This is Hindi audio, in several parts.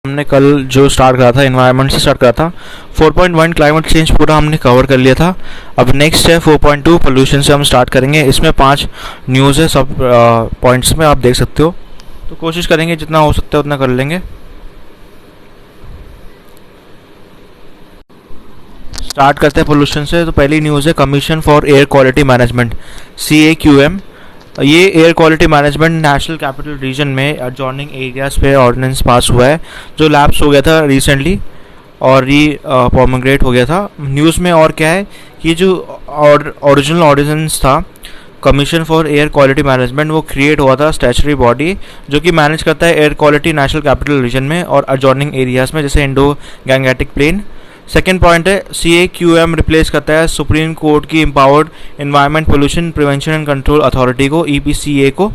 हमने कल जो स्टार्ट करा था एनवायरनमेंट से स्टार्ट करा था। 4.1 क्लाइमेट चेंज पूरा हमने कवर कर लिया था। अब नेक्स्ट है 4.2 पोल्यूशन से हम स्टार्ट करेंगे। इसमें 5 न्यूज़ है, सब पॉइंट्स में आप देख सकते हो, तो कोशिश करेंगे जितना हो सकता है उतना कर लेंगे। स्टार्ट करते हैं पोल्यूशन से। तो पहली न्यूज़ है commission for air quality management CAQM। ये air quality management national capital region में एडजॉर्निंग एरियाज़ पे ऑर्डिनेंस पास हुआ है, जो लैप्स हो गया था रिसेंटली और प्रोमोग्रेट हो गया था। न्यूज़ में और क्या है कि जो ओरिजिनल ऑर्डिनेंस था commission for air quality management, वो क्रिएट हुआ था स्टैचुटरी बॉडी जो कि मैनेज करता है air quality national capital region में और एडजॉर्निंग एरियाज़ में, जैसे Indo Gangetic plain. Second point है CAQM रिप्लेस करता है सुप्रीम कोर्ट की empowered environment pollution prevention and control authority को, EPCA को।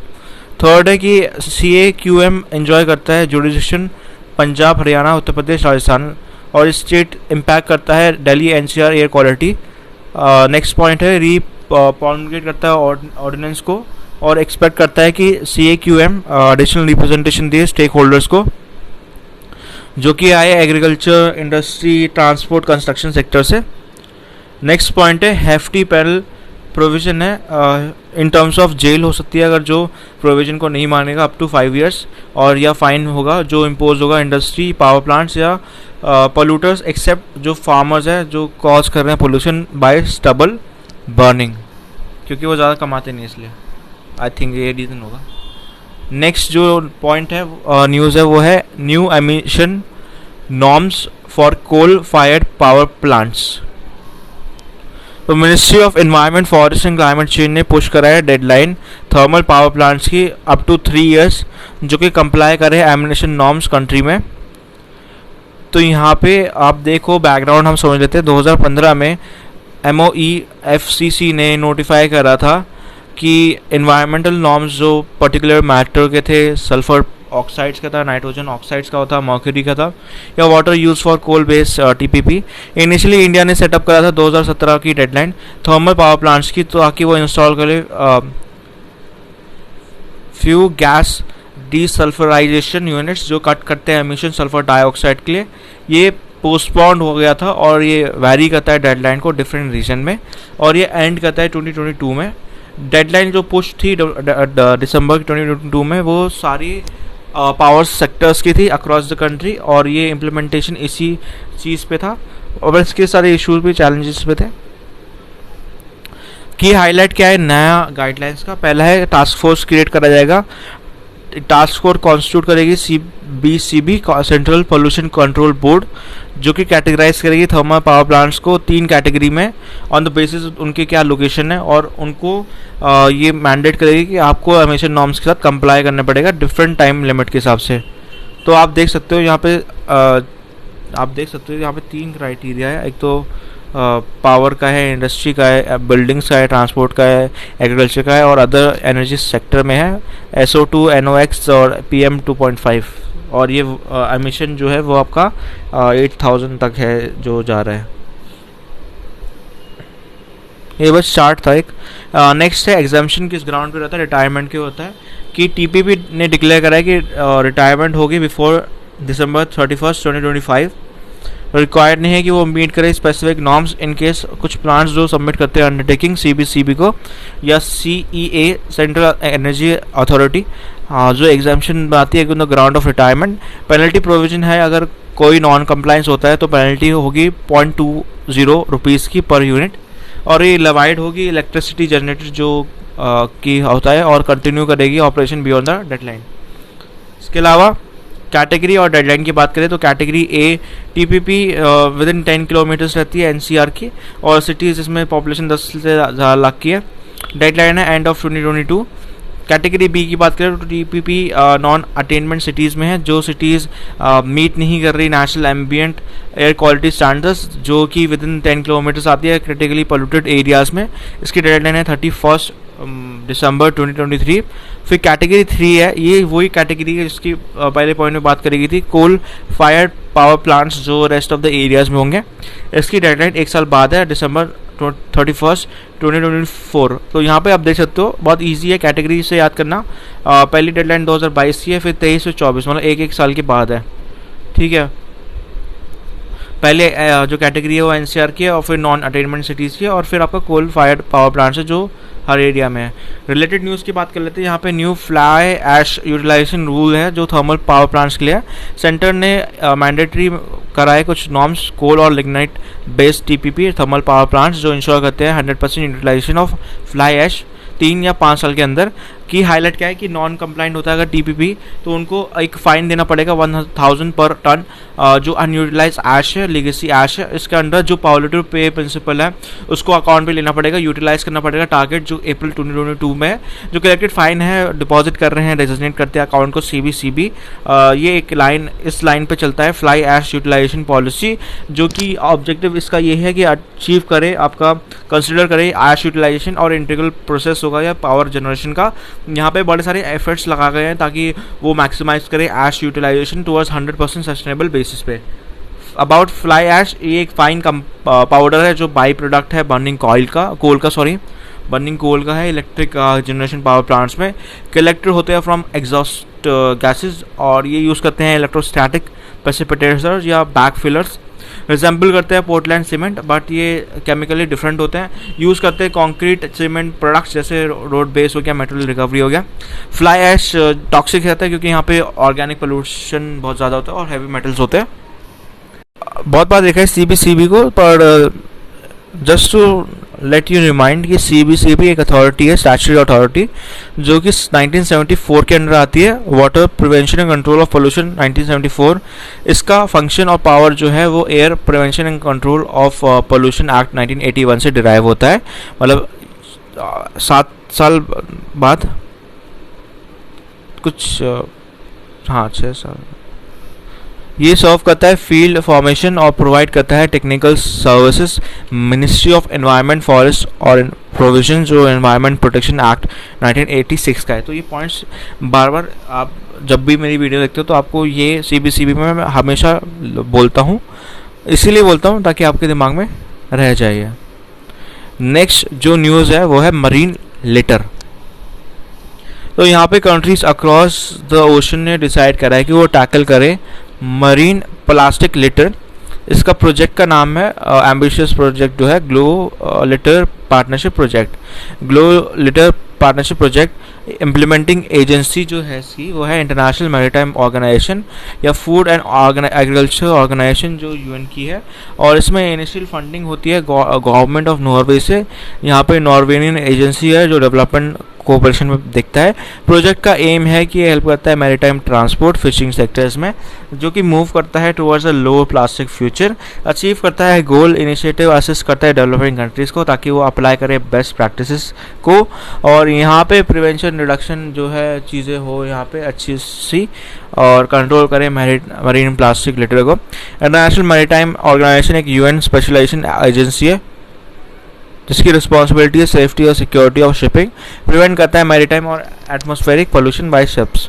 थर्ड है कि CAQM एंजॉय करता है जुडिशन पंजाब, हरियाणा, उत्तर प्रदेश, राजस्थान और स्टेट इम्पैक्ट करता है Delhi NCR air quality. Next point है प्रोमोगेट करता है ऑर्डिनेंस को और एक्सपेक्ट करता है कि CAQM एडिशनल रिप्रेजेंटेशन दे स्टेक होल्डर्स को, जो कि आए agriculture, industry, transport, construction sector से। नेक्स्ट पॉइंट है हेफ्टी पेनल प्रोविजन है, इन टर्म्स ऑफ जेल हो सकती है अगर जो प्रोविजन को नहीं मानेगा, अप टू 5 years, और या फाइन होगा जो इम्पोज होगा इंडस्ट्री, पावर प्लांट्स या पोल्यूटर्स एक्सेप्ट जो फार्मर्स हैं जो कॉज कर रहे हैं पोल्यूशन बाय स्टबल बर्निंग, क्योंकि वो ज़्यादा कमाते नहीं, इसलिए आई थिंक ये रीज़न होगा। नेक्स्ट जो पॉइंट है न्यूज़ है वो है new emission norms for coal fired power plants. तो ministry of environment, forest and climate change ने पुश करा है डेडलाइन थर्मल पावर प्लांट्स की अप टू 3 years, जो कि कंप्लाई करे एमिशन नॉर्म्स कंट्री में। तो यहाँ पे आप देखो बैकग्राउंड हम समझ लेते हैं। 2015 में MOE FCC ने नोटिफाई करा था कि एनवायरमेंटल नॉर्म्स जो पर्टिकुलर मैटर के थे, सल्फर ऑक्साइड्स का था, नाइट्रोजन ऑक्साइड्स का था, मर्क्यूरी का था, या water use for coal based TPP। Initially India ने सेटअप करा था 2017 की डेडलाइन थर्मल पावर प्लांट्स की, तो ताकि वो इंस्टॉल करे फ्यू गैस डीसल्फराइजेशन यूनिट्स जो कट करते हैं एमिशन सल्फर डाइऑक्साइड के लिए। ये पोस्टपोन्ड हो गया था और ये वैरी करता है डेडलाइन को डिफरेंट रीजन में, और ये एंड करता है 2022 में। डेडलाइन जो पुश थी दिसंबर 2022 में, वो सारी पावर सेक्टर्स की थी अक्रॉस द कंट्री, और ये इम्प्लीमेंटेशन इसी चीज़ पे था और इसके सारे इश्यूज भी चैलेंजेस पे थे। की हाईलाइट क्या है नया गाइडलाइंस का? पहला है टास्क फोर्स क्रिएट करा जाएगा। टास्क फोर्स कॉन्स्टिट्यूट करेगी CBCB central pollution control board, जो कि कैटेगराइज करेगी थर्मल पावर प्लांट्स को 3 कैटेगरी में ऑन द बेसिस उनके क्या लोकेशन है, और उनको ये मैंडेट करेगी कि आपको एमिशन नॉर्म्स के साथ कंप्लाई करना पड़ेगा डिफरेंट टाइम लिमिट के हिसाब से। तो आप देख सकते हो यहाँ पे 3 क्राइटेरिया है। एक तो पावर का है, इंडस्ट्री का है, बिल्डिंग्स का है, ट्रांसपोर्ट का है, एग्रीकल्चर का है, और अदर एनर्जी सेक्टर में है SO2, NOx और PM 2.5। और ये एमिशन जो है वो आपका 8000 तक है जो जा रहा है। ये बस स्टार्ट था एक। नेक्स्ट है एग्जाम्पशन किस ग्राउंड पे रहता है? रिटायरमेंट के होता है कि TPP ने डिक्लेयर करा है कि रिटायरमेंट होगी बिफोर December 31, 2025। रिक्वायर्ड नहीं है कि वो मीट करे स्पेसिफिक नॉर्म्स इन केस कुछ प्लांट्स जो सबमिट करते हैं अंडरटेकिंग CBCB को या CEA सेंट्रल एनर्जी अथॉरिटी, जो एग्जाम्पशन आती है the ground of retirement. Penalty provision है, अगर कोई नॉन कंप्लाइंस होता है तो पेनल्टी होगी 0.20 रुपीज़ की पर यूनिट, और ये लेवाइड होगी इलेक्ट्रिसिटी जनरेटर जो की होता है, और कंटिन्यू करेगी ऑपरेशन बियॉन्ड द डेडलाइन। इसके अलावा कैटेगरी और डेडलाइन की बात करें तो category A TPP with in 10 kilometres रहती है NCR की, और सिटीज़ इसमें पॉपुलेशन 10 से ज़्यादा लाख की है। डेडलाइन है एंड ऑफ 2022। कैटेगरी B की बात करें तो TPP नॉन अटेनमेंट सिटीज़ में है, जो सिटीज़ मीट नहीं कर रही national ambient air quality standards जो कि विद इन 10 किलोमीटर्स आती है क्रिटिकली पोल्यूटेड एरियाज़ में। इसकी डेडलाइन है 31 दिसंबर 2023। फिर कैटेगरी 3 है, ये वही कैटेगरी है जिसकी पहले पॉइंट में बात करी गई थी, कोल फायर्ड पावर प्लांट्स जो रेस्ट ऑफ द एरियाज़ में होंगे। इसकी डेडलाइन 1 साल बाद है, December 31, 2024। तो यहाँ पे आप देख सकते हो बहुत इजी है कैटेगरी से याद करना। पहली डेडलाइन 2022 की है, फिर 23 से 24, मतलब एक साल के बाद है। ठीक है, पहले जो कैटेगरी है वो एनसीआर की है, और फिर नॉन अटेनमेंट सिटीज़ की है, और फिर आपका कोल फायर्ड पावर प्लांट्स है जो हर एरिया में है। रिलेटेड न्यूज़ की बात कर लेते हैं। यहाँ पे new fly ash utilisation rule है जो थर्मल पावर प्लांट्स के लिए है। सेंटर ने मैंडेटरी कराए कुछ नॉर्म्स कोल और lignite based TPP thermal power plants जो इंश्योर करते हैं 100% यूटिलाइजेशन ऑफ फ्लाई ऐश 3 या 5 साल के अंदर। की हाईलाइट क्या है कि नॉन कंप्लाइंट होता है अगर टीपीपी तो उनको एक फ़ाइन देना पड़ेगा 1000 पर टन जो अनयूटिलाइज ऐश है, लीगेसी ऐश है। इसके अंडर जो पॉलिटिव पे प्रिंसिपल है उसको अकाउंट पे लेना पड़ेगा, यूटिलाइज करना पड़ेगा। टारगेट जो अप्रैल 2022 में है, जो कलेक्टेड फाइन है डिपॉजिट कर रहे हैं, डेजिग्नेट करते हैं अकाउंट को सीबीसीबी। ये एक लाइन इस लाइन पे चलता है फ्लाई ऐश यूटिलाइजेशन पॉलिसी, जो कि ऑब्जेक्टिव इसका ये है कि अचीव करे, आपका कंसिडर करे ऐश यूटिलाइजेशन और इंटीग्रल प्रोसेस होगा या पावर जनरेशन का। यहाँ पे बड़े सारे एफर्ट्स लगा गए हैं ताकि वो मैक्सिमाइज करे ऐश यूटिलाइजेशन टुवर्ड्स 100% सस्टेनेबल बेसिस पे। अबाउट फ्लाई ऐश, ये एक फाइन पाउडर है जो बाई प्रोडक्ट है बर्निंग बर्निंग कोल का है इलेक्ट्रिक जनरेशन पावर प्लांट्स में। कलेक्टेड होते हैं फ्रॉम एग्जॉस्ट गैसेज और ये यूज़ करते हैं इलेक्ट्रोस्टैटिक प्रेसिपिटेटर्स या बैक फिलर्स। रिजेंबल करते हैं पोर्टलैंड सीमेंट बट ये केमिकली डिफरेंट होते हैं। यूज़ करते हैं कंक्रीट सीमेंट प्रोडक्ट्स जैसे रोड बेस हो गया, मेटल रिकवरी हो गया। फ्लाई ऐश टॉक्सिक रहता है क्योंकि यहाँ पे ऑर्गेनिक पोल्यूशन बहुत ज़्यादा होता है और हैवी मेटल्स होते हैं। बहुत बार देखा है सीबीसीबी को, पर just to let you remind कि सीबीसीबी एक अथॉरिटी है, स्टैट्यूटरी अथॉरिटी, जो कि 1974 के अंदर आती है। Water prevention and control of pollution 1974 इसका फंक्शन और पावर जो है वो air prevention and control of pollution act 1981 से डिराइव होता है। मतलब 7 साल बाद कुछ 6 साल ये सर्व करता है फील्ड फॉर्मेशन और प्रोवाइड करता है technical services. Ministry of environment forest और प्रोविजन जो एनवायरनमेंट प्रोटेक्शन एक्ट 1986 का है। तो ये पॉइंट्स बार बार आप जब भी मेरी वीडियो देखते हो तो आपको ये सीबीसीबी में मैं हमेशा बोलता हूँ, इसीलिए बोलता हूँ ताकि आपके दिमाग में रह जाए। नेक्स्ट जो न्यूज़ है वो है मरीन लिटर। तो यहाँ पे कंट्रीज अक्रॉस द ओशन ने डिसाइड करा है कि वो टैकल करे मरीन प्लास्टिक लिटर। इसका प्रोजेक्ट का नाम है एम्बिशियस प्रोजेक्ट जो है glow litre partnership project. Glow litre partnership project implementing agency जो है इसकी वो है इंटरनेशनल मैरीटाइम ऑर्गेनाइजेशन या फूड एंड एग्रीकल्चर ऑर्गेनाइजेशन जो यूएन की है। और इसमें इनिशियल फंडिंग होती है गवर्नमेंट ऑफ नॉर्वे से। यहाँ पे नॉर्वेनियन एजेंसी है जो डेवलपमेंट कोऑपरेशन में दिखता है। प्रोजेक्ट का एम है कि ये हेल्प करता है मैरीटाइम ट्रांसपोर्ट फिशिंग सेक्टर्स में, जो कि मूव करता है towards a low plastic future. Achieve करता है गोल इनिशिएटिव, असिस्ट करता है डेवलपिंग कंट्रीज़ को ताकि वो अप्लाई करे बेस्ट प्रैक्टिसेस को। और यहाँ पे प्रिवेंशन रिडक्शन जो है चीज़ें हो यहाँ पे अच्छी सी, और कंट्रोल करें मरीन प्लास्टिक लिटर को। इंटरनेशनल मैरीटाइम ऑर्गेनाइजेशन एक यूएन स्पेशलाइजेशन एजेंसी है जिसकी रिस्पॉन्सिबिलिटी है सेफ्टी और सिक्योरिटी ऑफ शिपिंग। प्रिवेंट करता है मैरीटाइम और atmospheric pollution by ships.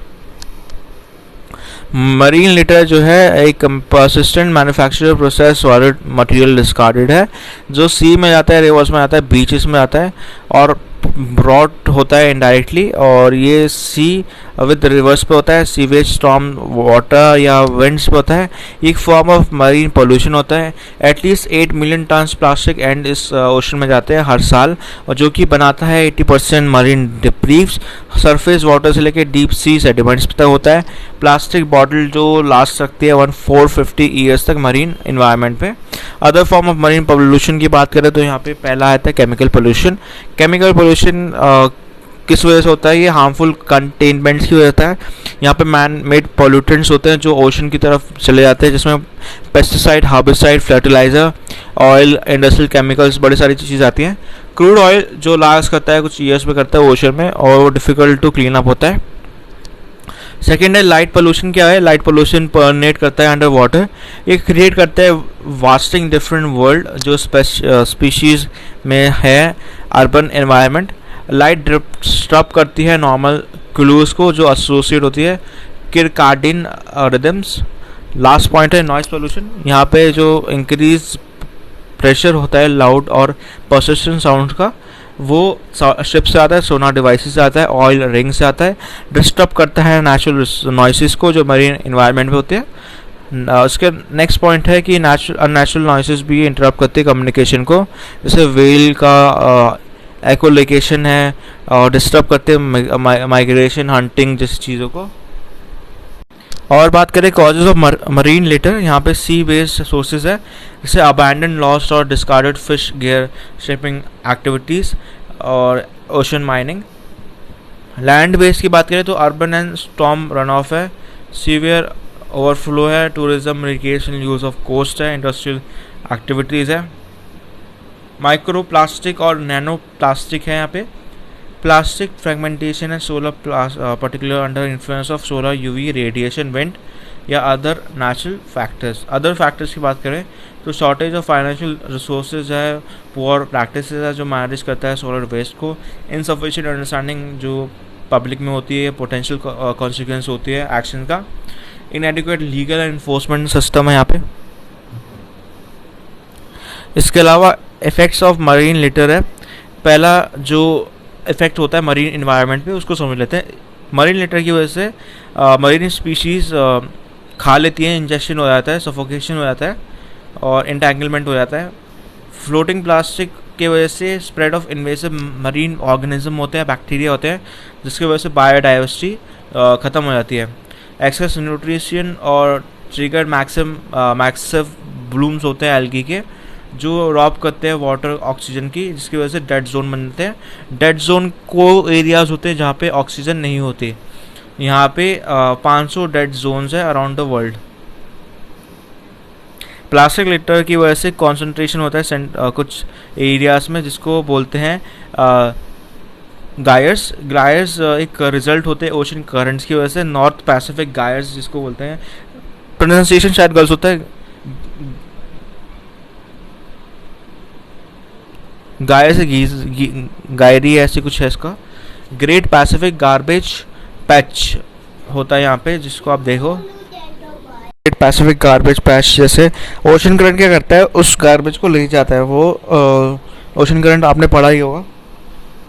Marine litter जो है एक persistent manufacture process solid material discarded है जो सी में जाता है, रिवर्स में जाता है, बीचेस में आता है और ब्रॉड होता है इनडायरेक्टली। और ये सी विद रिवर्स पे होता है, सीवेज स्टॉर्म वाटर या विंड्स पे होता है। एक फॉर्म ऑफ मरीन पोल्यूशन होता है। At least 8 million turns plastic and इस ओशन में जाते हैं हर साल, और जो कि बनाता है 80% मरीन डिब्रीज। सरफेस वाटर से लेकर डीप सी सेडिमेंट्स तक होता है। प्लास्टिक बॉटल जो लास्ट सकती है 450 ईयर्स तक मरीन इन्वायरमेंट पे। Other form of marine pollution की बात करें तो यहाँ पे पहला आता है केमिकल पोल्यूशन। केमिकल पोल्यूशन किस वजह से होता है? ये हार्मफुल कंटेनमेंट्स की वजह होता है। यहाँ पे मैन मेड पोल्यूटेंट्स होते हैं जो ओशन की तरफ चले जाते हैं, जिसमें pesticide, herbicide, fertiliser, oil, industrial chemicals, बड़ी सारी चीज़ आती हैं। क्रूड ऑयल जो लास्ट करता है कुछ ईयर्स में करता है ओशन में, और वो डिफ़िकल्ट टू क्लीन अप होता है। सेकेंड है लाइट पोल्यूशन। क्या है? लाइट पोल्यूशन परनेट करता है अंडर वाटर। ये क्रिएट करता है वास्टिंग डिफरेंट वर्ल्ड जो स्पीशीज़ में है अर्बन एनवायरनमेंट। लाइट डिस्टर्ब करती है नॉर्मल क्लूज को जो एसोसिएट होती है किरकार्डिन रिदम्स। लास्ट पॉइंट है नॉइस पोल्यूशन। यहाँ पे जो इंक्रीज प्रेशर होता है लाउड और पर्सिस्टेंट साउंड का, वो शिप से आता है, सोनार डिवाइसेस से आता है, ऑयल रिंग से आता है। डिस्टर्ब करता है नेचुरल नॉइसेस को जो मरीन इन्वायरमेंट में होते हैं। उसके नेक्स्ट पॉइंट है कि अननेचुरल नॉइसेस भी इंटरप्ट करते हैं कम्युनिकेशन को, जैसे वेल का एकोलोकेशन है और डिस्टर्ब करते हैं माइग्रेशन, हंटिंग जैसी चीज़ों को। और बात करें कॉजेज ऑफ मरीन लिटर, यहाँ पे सी बेस्ड सोर्सेज है, जैसे अबैंडन, लॉस्ट और discarded fish gear, shipping activities और ओशन माइनिंग। लैंड बेस्ड की बात करें तो urban and storm run off है, सीवियर ओवरफ्लो है, tourism, recreational use of coast है, इंडस्ट्रियल एक्टिविटीज़ है। माइक्रो प्लास्टिक और नैनो प्लास्टिक है यहाँ पे। प्लास्टिक फ्रेगमेंटेशन है, solar particular under influence of solar UV radiation, wind या other natural factors. Other factors की बात करें तो शॉर्टेज ऑफ फाइनेंशियल रिसोर्सेज है, पुअर प्रैक्टिस है जो मैनेज करता है सोलर वेस्ट को, इनसफिशिएंट अंडरस्टैंडिंग जो पब्लिक में होती है, पोटेंशियल कॉन्सिक्वेंस होती है एक्शन का, इनएडिक्वेट लीगल एंड इन्फोर्समेंट सिस्टम है यहाँ पे। इसके अलावा इफेक्ट्स ऑफ मरीन लिटर है। पहला जो इफेक्ट होता है मरीन इन्वायरमेंट पे उसको समझ लेते हैं। मरीन लिटर की वजह से मरीन स्पीशीज़ खा लेती हैं, इंजेक्शन हो जाता है, सफोकेशन हो जाता है और इंटेंगलमेंट हो जाता है। फ्लोटिंग प्लास्टिक की वजह से spread of invasive marine organism होते हैं, बैक्टीरिया होते हैं, जिसकी वजह से बायोडाइवर्सिटी ख़त्म हो जाती है। एक्सेस न्यूट्रिशन और ट्रिगर्ड मैक्सिव ब्लूम्स होते हैं एल्गी के, जो रॉब करते हैं वाटर ऑक्सीजन की, जिसकी वजह से डेड जोन बनते हैं। डेड जोन को एरियाज होते हैं जहाँ पे ऑक्सीजन नहीं होती। यहाँ पे 500 डेड जोन्स है around the world. Plastic litre की वजह से कॉन्सेंट्रेशन होता है कुछ एरियाज में, जिसको बोलते हैं गायर्स। गायर्स एक रिजल्ट होते हैं ओशन करंट्स की वजह से, नॉर्थ पैसिफिक गायर्स जिसको बोलते हैं। प्रोनाउंसिएशन शायद गलत होता है, गायर से गायरी ऐसे कुछ है इसका। ग्रेट पैसिफिक गार्बेज पैच होता है यहाँ पे, जिसको आप देखो। ग्रेट पैसिफिक गार्बेज पैच जैसे ओशन करंट क्या करता है, उस गार्बेज को ले जाता है वो। ओशन करंट आपने पढ़ा ही होगा।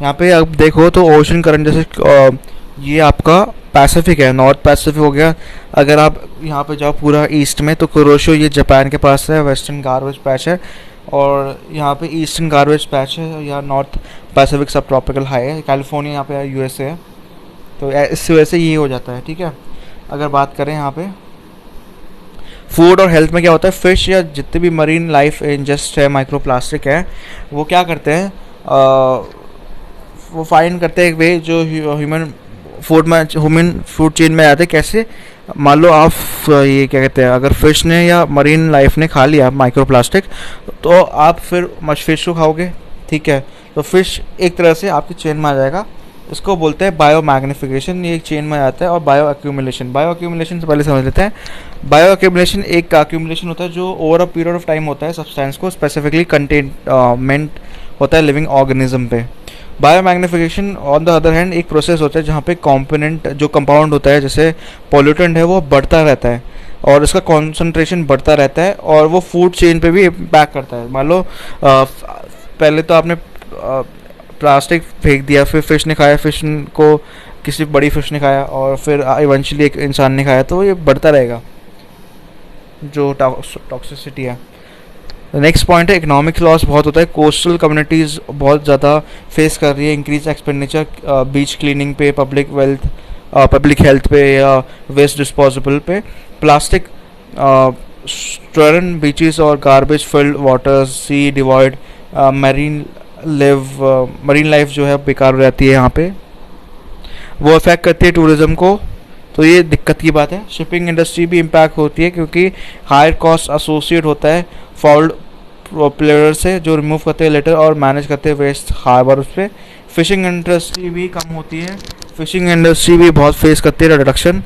यहाँ पे आप देखो तो ओशन करंट जैसे ये आपका पैसिफिक है, नॉर्थ पैसिफिक हो गया। अगर आप यहाँ पे जाओ पूरा ईस्ट में तो कुरोशो ये जापान के पास है, वेस्टर्न गार्बेज पैच है, और यहाँ पे ईस्टर्न गार्बेज पैच है, या नॉर्थ पैसिफिक सब ट्रॉपिकल हाई है, कैलिफोर्निया यहाँ पे यूएसए है। तो इस वजह से ये हो जाता है, ठीक है। अगर बात करें यहाँ पे फूड और हेल्थ में क्या होता है, फिश या जितने भी मरीन लाइफ इंजेस्ट है, माइक्रो प्लास्टिक है, वो क्या करते हैं, वो फाइंड करते हैं एक वे जो ह्यूमन फूड चेन में आते हैं। कैसे, मान लो आप ये क्या कहते हैं, अगर फिश ने या मरीन लाइफ ने खा लिया माइक्रो प्लास्टिक, तो आप फिर फिश को खाओगे, ठीक है। तो फिश एक तरह से आपकी चेन में आ जाएगा। इसको बोलते हैं बायो मैग्निफिकेशन, ये एक चेन में आता है। और बायो एक्यूमुलेशन, बायो एक्यूमुलेशन से पहले समझ लेते हैं। बायो एक्यूमुलेशन एक एक्यूमुलेशन होता है जो over a period of time होता है सब्सटेंस को, स्पेसिफिकली कंटेनमेंट होता है लिविंग ऑर्गेनिज्म पे। Bio magnification on the other hand एक प्रोसेस होता है जहाँ पे कंपोनेंट जो कंपाउंड होता है, जैसे पॉल्यूटेंट है, वो बढ़ता रहता है और इसका कॉन्सेंट्रेशन बढ़ता रहता है और वो फूड चेन पे भी इम्पैक्ट करता है। मान लो पहले तो आपने प्लास्टिक फेंक दिया, फिर फिश ने खाया, फिश को किसी बड़ी फिश ने खाया, और फिर इवेंचुअली एक इंसान ने खाया, तो ये बढ़ता रहेगा जो टॉक्सिसिटी है। नेक्स्ट पॉइंट है इकोनॉमिक लॉस बहुत होता है। कोस्टल कम्युनिटीज़ बहुत ज़्यादा फेस कर रही है इंक्रीज एक्सपेंडिचर बीच क्लीनिंग पे, पब्लिक हेल्थ पे या वेस्ट डिस्पोजेबल पे। प्लास्टिक स्ट्रन बीचेस और गार्बेज फिल्ड वाटर्स, सी डिवॉइड, मरीन लाइफ जो है बेकार हो जाती है यहाँ पे, वो अफेक्ट करती है टूरिज़्म को, तो ये दिक्कत की बात है। शिपिंग इंडस्ट्री भी इम्पैक्ट होती है क्योंकि हायर कॉस्ट एसोसिएट होता है फाउल्ड प्लेयर से, जो रिमूव करते हैं लेटर और मैनेज करते हैं वेस्ट हार्बर उस पर। फिशिंग इंडस्ट्री भी कम होती है, फिशिंग इंडस्ट्री भी बहुत फेस करती है रिडक्शन,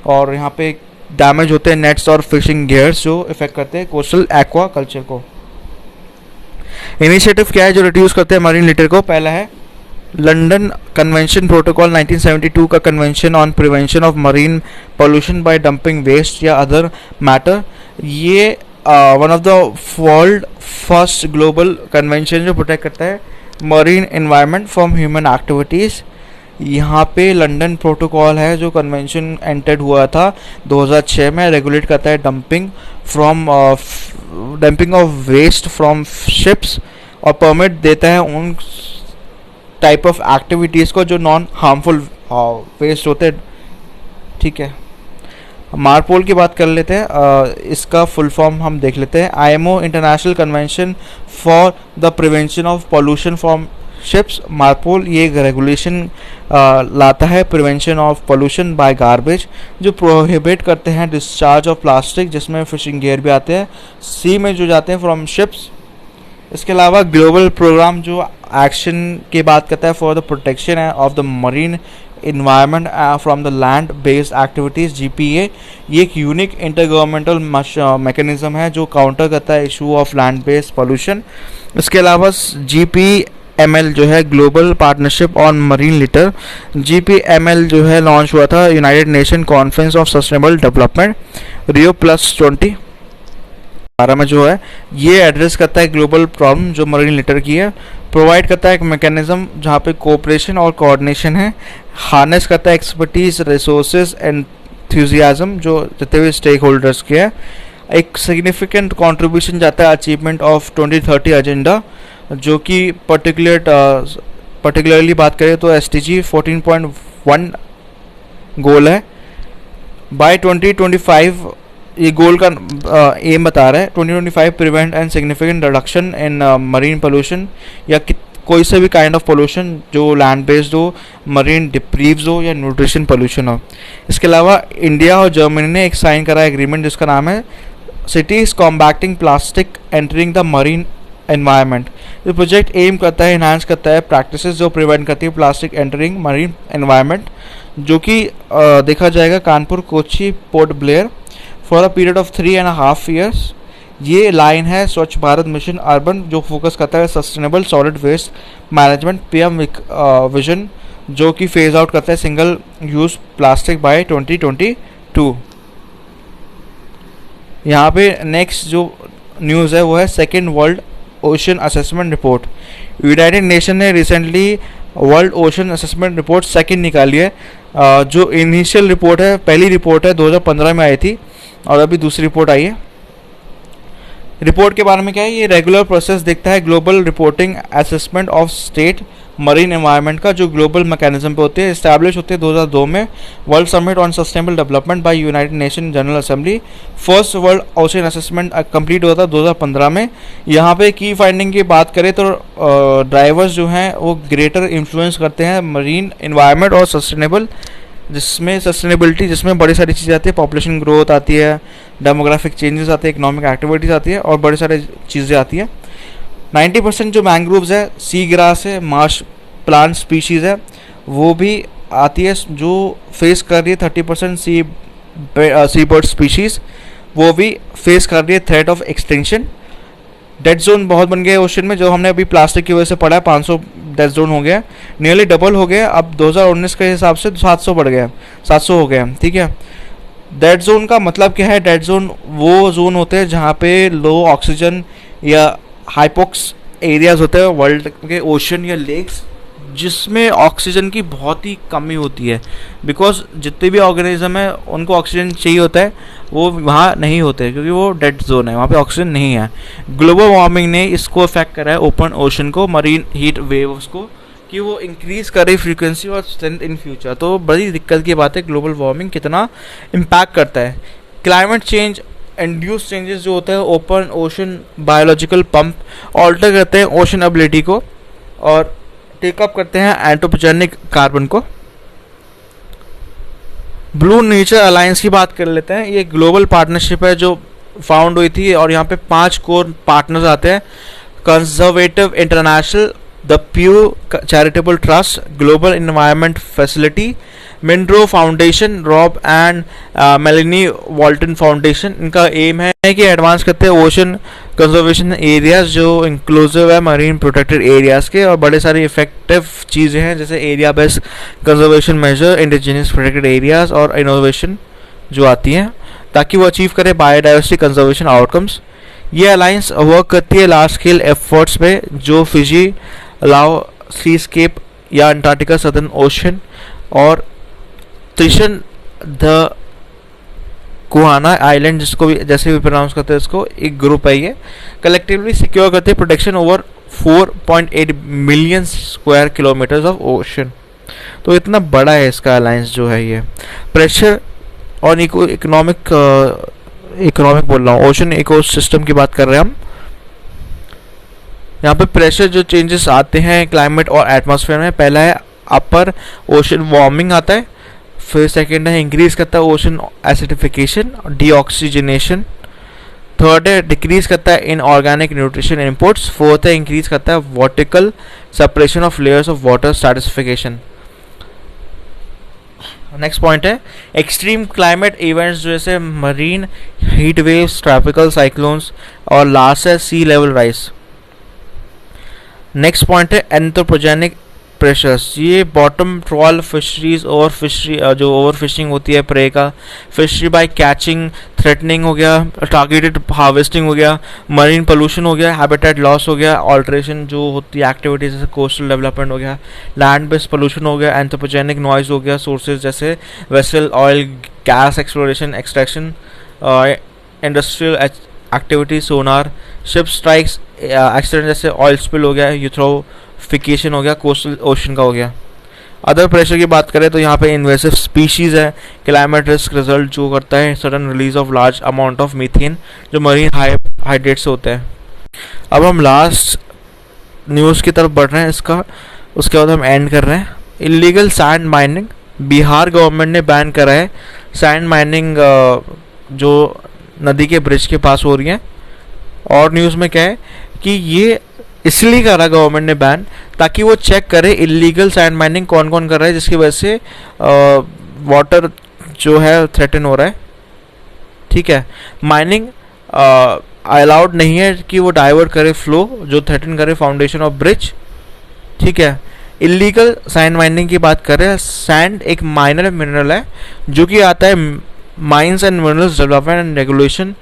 और यहाँ पे डैमेज होते हैं नेट्स और फिशिंग गियर्स जो इफेक्ट करते हैं कोस्टल एक्वा कल्चर को। इनिशिएटिव क्या है जो रिड्यूस करते हैं मरीन लिटर को? पहला है लंदन कन्वेंशन प्रोटोकॉल 1972 का convention on prevention of marine pollution by dumping waste या अदर मैटर। ये one of the world first global convention जो प्रोटेक्ट करता है marine environment from human activities. यहाँ पे लंदन प्रोटोकॉल है जो कन्वेंशन एंटर्ड हुआ था 2006 में, रेगुलेट करता है dumping of waste from ships और परमिट देता है उन टाइप ऑफ एक्टिविटीज़ को जो नॉन हार्मफुल वेस्ट होते हैं। ठीक है, मारपोल की बात कर लेते हैं। इसका फुल फॉर्म हम देख लेते हैं। IMO international convention for the prevention of pollution from ships. MARPOL ये एक रेगुलेशन लाता है prevention of pollution by garbage, जो प्रोहिबिट करते हैं डिस्चार्ज ऑफ प्लास्टिक, जिसमें फिशिंग गियर भी आते हैं, सी में जो जाते हैं फ्रॉम शिप्स। इसके अलावा ग्लोबल प्रोग्राम जो एक्शन की बात करता है for the protection of the marine environment from the land based activities, GPA. ये एक यूनिक इंटरगवर्नमेंटल मैकेनिज्म है जो काउंटर करता है issue of land based pollution. इसके अलावा GPML जो है global partnership on marine litre, GPML जो है लॉन्च हुआ था United nation conference of sustainable development Rio+20 12 में जो है। ये एड्रेस करता है ग्लोबल प्रॉब्लम जो मरीन लिटर की है, प्रोवाइड करता है एक मैकेनिज्म जहाँ पे कोऑपरेशन और कोऑर्डिनेशन है, हार्नेस करता है एक्सपर्टीज, रिसोर्सेज, एंथुजियाज्म जो जितने भी स्टेक होल्डर्स के है। एक सिग्निफिकेंट कंट्रीब्यूशन जाता है अचीवमेंट ऑफ 2030 एजेंडा, जो कि पर्टिकुलरली बात करें तो SDG 14.1 गोल है। बाय 2025 ये गोल का एम बता रहा है 2025 prevent and significant reduction in marine pollution, या कोई से भी काइंड ऑफ पोल्यूशन जो लैंड बेस्ड हो, मरीन डिप्रीव्स हो या न्यूट्रिशन पोल्यूशन हो। इसके अलावा इंडिया और जर्मनी ने एक साइन करा एग्रीमेंट जिसका नाम है cities combating plastic entering the marine environment. ये प्रोजेक्ट एम करता है इन्हांस करता है प्रैक्टिसेस जो प्रिवेंट करती है प्लास्टिक एंटरिंग मरीन एनवायरनमेंट, जो कि देखा जाएगा Kanpur, Kochi, Port Blair for a period of 3.5 years। ये लाइन है स्वच्छ भारत मिशन अर्बन जो फोकस करता है sustainable solid waste management PM vision, जो कि फेज आउट करता है सिंगल यूज प्लास्टिक बाय 2022। यहाँ पे नेक्स्ट जो न्यूज़ है वो है second world ocean assessment report. United Nation ने recently world ocean assessment report second निकाली है। जो इनिशियल रिपोर्ट है, पहली रिपोर्ट है 2015 में आई थी और अभी दूसरी रिपोर्ट आई है। रिपोर्ट के बारे में क्या है, ये रेगुलर प्रोसेस देखता है global reporting assessment of state marine environment का, जो ग्लोबल मैकेनिज्म पे होते हैं, इस्टेब्लिश होते हैं 2002 में world summit on sustainable development bye United nation general assembly. First world ocean assessment complete हुआ था 2015 में। यहाँ पे की फाइंडिंग की बात करें तो ड्राइवर्स जो हैं वो ग्रेटर इन्फ्लुएंस करते हैं मरीन एनवायरनमेंट और सस्टेनेबिलिटी, जिसमें बड़ी सारी चीज़ें आती है, पॉपुलेशन ग्रोथ आती है, डेमोग्राफिक चेंजेस आते हैं, इकोनॉमिक एक्टिविटीज़ आती है और बड़ी सारी चीज़ें आती हैं। 90% जो मैंग्रोव्स है, सी ग्रास है, मार्श प्लांट स्पीशीज़ है, वो भी आती है जो फेस कर रही है 30% सी बर्ड स्पीशीज़, वो भी फेस कर रही है threat of extinction. Dead zone बहुत बन गए ओशन में, जो हमने अभी प्लास्टिक की वजह से पढ़ा है, 500 डेड जोन हो गया, नियरली डबल हो गया। अब 2019 के हिसाब से 700 बढ़ गया, 700 हो गया। ठीक है, डेड जोन का मतलब क्या है? डेड जोन वो जोन होते हैं जहाँ पे लो ऑक्सीजन या हाइपोक्स एरियाज होते हैं वर्ल्ड के ओशन या लेक्स, जिसमें ऑक्सीजन की बहुत ही कमी होती है, बिकॉज जितने भी ऑर्गेनिज्म है उनको ऑक्सीजन चाहिए होता है, वो वहाँ नहीं होते क्योंकि वो डेड जोन है, वहाँ पे ऑक्सीजन नहीं है। ग्लोबल वार्मिंग ने इसको अफेक्ट करा है ओपन ओशन को, मरीन हीट वेव्स को, कि वो इंक्रीज़ करे फ्रीक्वेंसी और स्ट्रेंथ इन फ्यूचर। तो बड़ी दिक्कत की बात है ग्लोबल वार्मिंग कितना इम्पैक्ट करता है। क्लाइमेट चेंज इंड्यूस चेंजेस जो होते हैं open ocean biological pump alter करते हैं ओशन एबिलिटी को और टेकअप करते हैं एंट्रोपोजेनिक कार्बन को। ब्लू नेचर अलायंस की बात कर लेते हैं। ये ग्लोबल पार्टनरशिप है जो फाउंड हुई थी और यहाँ पे 5 कोर पार्टनर्स आते हैं: Conservative International, the Pew Charitable Trust, Global Environment Facility, Minderoo Foundation, Rob and Melanie Walton Foundation. इनका एम है कि एडवांस करते हैं ओशन कंजर्वेशन एरियाज जो इंक्लूसिव है मरीन प्रोटेक्टेड एरियाज के, और बड़े सारी इफेक्टिव चीज़ें हैं जैसे area based conservation measure, indigenous protected areas और इनोवेशन जो आती हैं ताकि वो अचीव करे बायोडाइवर्सिटी कंजर्वेशन आउटकम्स। ये अलायंस वर्क करती है लार्ज स्केल एफर्ट्स पे जो फिजी, लाओ, सीस्केप या अंटार्कटिका, सदर्न ओशन और त्रिशन द गुआना आइलैंड, जिसको भी जैसे भी प्रोनाउंस करते हैं, इसको एक ग्रुप है ये, कलेक्टिवली सिक्योर करते हैं protection over 4.8 million square kilometres of ocean. तो इतना बड़ा है इसका अलायंस जो है ये। प्रेशर और इकोनॉमिक बोल रहा हूँ, ओशन इकोसिस्टम की बात कर रहे हैं हम। यहाँ पे प्रेशर जो चेंजेस आते हैं क्लाइमेट और एटमॉस्फेयर में, पहला है अपर ओशन वार्मिंग आता है, फिर सेकेंड है इंक्रीज करता है ओशन एसिडिफिकेशन, डीऑक्सीजनेशन, थर्ड है डिक्रीज करता है in organic nutrition inputs, fourth है इंक्रीज करता है vertical separation of layers of water stratification. Next point है एक्सट्रीम क्लाइमेट इवेंट्स जैसे marine heat waves, tropical cyclones, और लास्ट है सी लेवल राइज। नेक्स्ट पॉइंट है एंथ्रोपोजेनिक प्रेशर्स, ये बॉटम ट्रॉल फिशरीज और जो ओवर फिशिंग होती है प्रे का, फिशरी बाय कैचिंग थ्रेटनिंग हो गया, टारगेटेड हार्वेस्टिंग हो गया, मरीन पोल्यूशन हो गया, हैबिटेट लॉस हो गया, ऑल्ट्रेशन जो होती है एक्टिविटीज जैसे कोस्टल डेवलपमेंट हो गया, लैंड बेस्ड पोल्यूशन हो गया, एंथ्रोपोजेनिक नॉइज हो गया, सोर्सेज जैसे vessel oil gas exploration extraction, industrial activity, sonar, ship strikes, accident जैसे ऑयल स्पिल हो गया, यूथ्रोफिकेशन हो गया, कोस्टल ओशन का हो गया। अदर प्रेशर की बात करें तो यहाँ पे इन्वेसिव स्पीशीज है, क्लाइमेट रिस्क रिजल्ट जो करता है sudden release of large amount of methane जो मरीन हाइड्रेट से होता है। अब हम लास्ट न्यूज़ की तरफ बढ़ रहे हैं इसका, उसके बाद हम एंड कर रहे हैं। Illegal sand mining, Bihar government ने बैन करा है सैंड माइनिंग जो नदी के ब्रिज के पास हो रही है। और न्यूज़ में क्या है कि ये इसलिए करा गवर्नमेंट ने बैन ताकि वो चेक करे इलीगल सैंड माइनिंग कौन कौन कर रहा है, जिसकी वजह से वाटर जो है थ्रेटन हो रहा है। ठीक है, माइनिंग अलाउड नहीं है कि वो डाइवर्ट करे फ्लो जो थ्रेटन करे फाउंडेशन ऑफ ब्रिज। ठीक है, इलीगल सैंड माइनिंग की बात कर रहे हैं। सैंड एक माइनर मिनरल है जो कि आता है mines and minerals development and regulation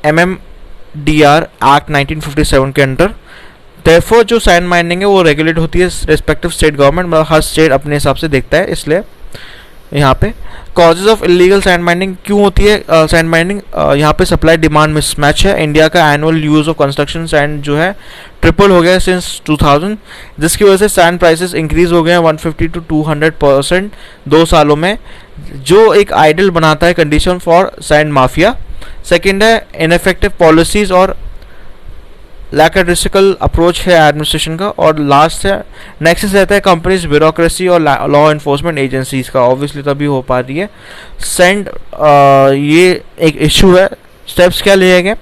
MMDR act 1957 के अंडर। देयरफॉर जो सैंड माइनिंग है वो रेगुलेट होती है रिस्पेक्टिव स्टेट गवर्नमेंट, मतलब हर स्टेट अपने हिसाब से देखता है। इसलिए यहाँ पे causes of illegal sand mining क्यों होती है सैंड माइनिंग, यहाँ पे सप्लाई डिमांड मिसमैच है। इंडिया का annual use of construction sand जो है ट्रिपल हो गया सिंस 2000, जिसकी वजह से सैंड प्राइसेस इंक्रीज हो गए हैं 150 to 200% 2 सालों में, जो एक आइडल बनाता है condition for sand mafia. Second है इनफेक्टिव पॉलिसीज और लैकडिस्टिकल अप्रोच है एडमिनिस्ट्रेशन का। और लास्ट है नेक्स्ट रहता है कंपनीज ब्यूरोक्रेसी और लॉ इन्फोर्समेंट एजेंसीज का। ऑब्वियसली तभी हो पा रही है सैंड, ये एक इशू है। स्टेप्स क्या लिए गए,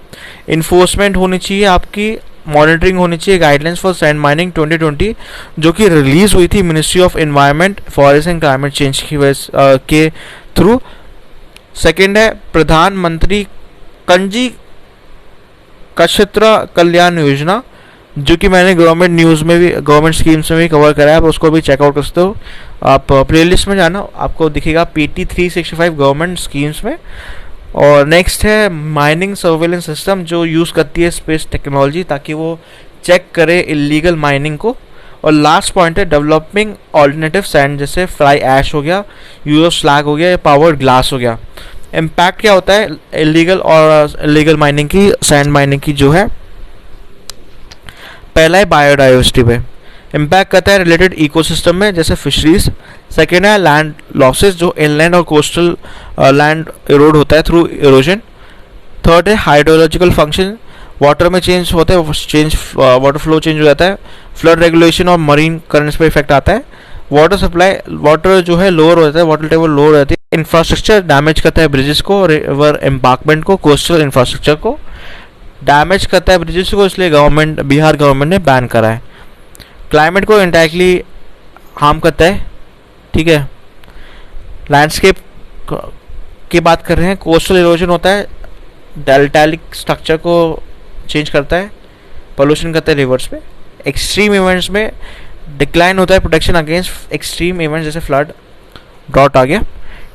इन्फोर्समेंट होनी चाहिए आपकी, मॉनिटरिंग होनी चाहिए, गाइडलाइंस फॉर सैंड माइनिंग 2020 जो कि रिलीज हुई थी ministry of environment forest and climate change की वजह के थ्रू। सेकेंड है प्रधानमंत्री कंजी कक्षेत्र कल्याण योजना, जो कि मैंने गवर्नमेंट न्यूज़ में भी गवर्नमेंट स्कीम्स में भी कवर करा है, आप उसको भी चेकआउट कर सकते हो। आप प्लेलिस्ट में जाना, आपको दिखेगा PT 365 गवर्नमेंट स्कीम्स में। और नेक्स्ट है माइनिंग सर्वेलेंस सिस्टम जो यूज़ करती है स्पेस टेक्नोलॉजी ताकि वो चेक करे इलीगल माइनिंग को। और लास्ट पॉइंट है डेवलपिंग ऑल्टरनेटिव सैंड जैसे फ्लाई ऐश हो गया, यूज ऑफ स्लैग हो गया या पावर्ड ग्लास हो गया। इम्पैक्ट क्या होता है इलीगल और इलीगल माइनिंग की, सैंड माइनिंग की जो है, पहला है बायोडाइवर्सिटी पे इम्पैक्ट करता है रिलेटेड इकोसिस्टम में जैसे फिशरीज। सेकेंड है लैंड लॉसेस जो इनलैंड और कोस्टल लैंड इरोड होता है थ्रू इरोजन। थर्ड है हाइड्रोलॉजिकल फंक्शन, वाटर में चेंज होता है, वाटर फ्लो चेंज हो जाता है। फ्लड रेगुलेशन और मरीन करंट्स पे इफेक्ट आता है। वाटर सप्लाई, वाटर जो है लोअर हो जाता है, वाटर टेबल लोअर हो जाती है। इंफ्रास्ट्रक्चर डैमेज करता है ब्रिजेस को, रिवर एम्बार्कमेंट को, कोस्टल इंफ्रास्ट्रक्चर को डैमेज करता है ब्रिजेस को, इसलिए गवर्नमेंट बिहार गवर्नमेंट ने बैन करा है। क्लाइमेट को इंडायरेक्टली हार्म करता है। ठीक है, लैंडस्केप की बात कर रहे हैं, कोस्टल इरोजन होता है, डेल्टालिक स्ट्रक्चर को चेंज करता है, पोल्यूशन करता है रिवर्स में। एक्सट्रीम इवेंट्स में डिक्लाइन होता है प्रोटेक्शन अगेंस्ट एक्सट्रीम इवेंट्स जैसे फ्लड, ड्रॉट आ गया।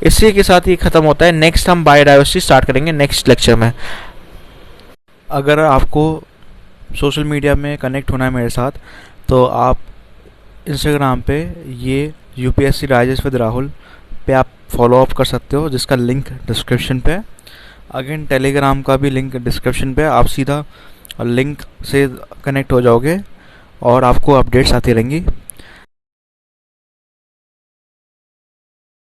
इसी के साथ ये ख़त्म होता है। नेक्स्ट हम बायोडाइवर्सिटी स्टार्ट करेंगे नेक्स्ट लेक्चर में। अगर आपको सोशल मीडिया में कनेक्ट होना है मेरे साथ तो आप इंस्टाग्राम पे ये यूपीएससी डाइजेस्ट विद राहुल पे आप फॉलो अप कर सकते हो, जिसका लिंक डिस्क्रिप्शन पे है। अगेन टेलीग्राम का भी लिंक डिस्क्रिप्शन पे है, आप सीधा लिंक से कनेक्ट हो जाओगे और आपको अपडेट्स आती रहेंगी।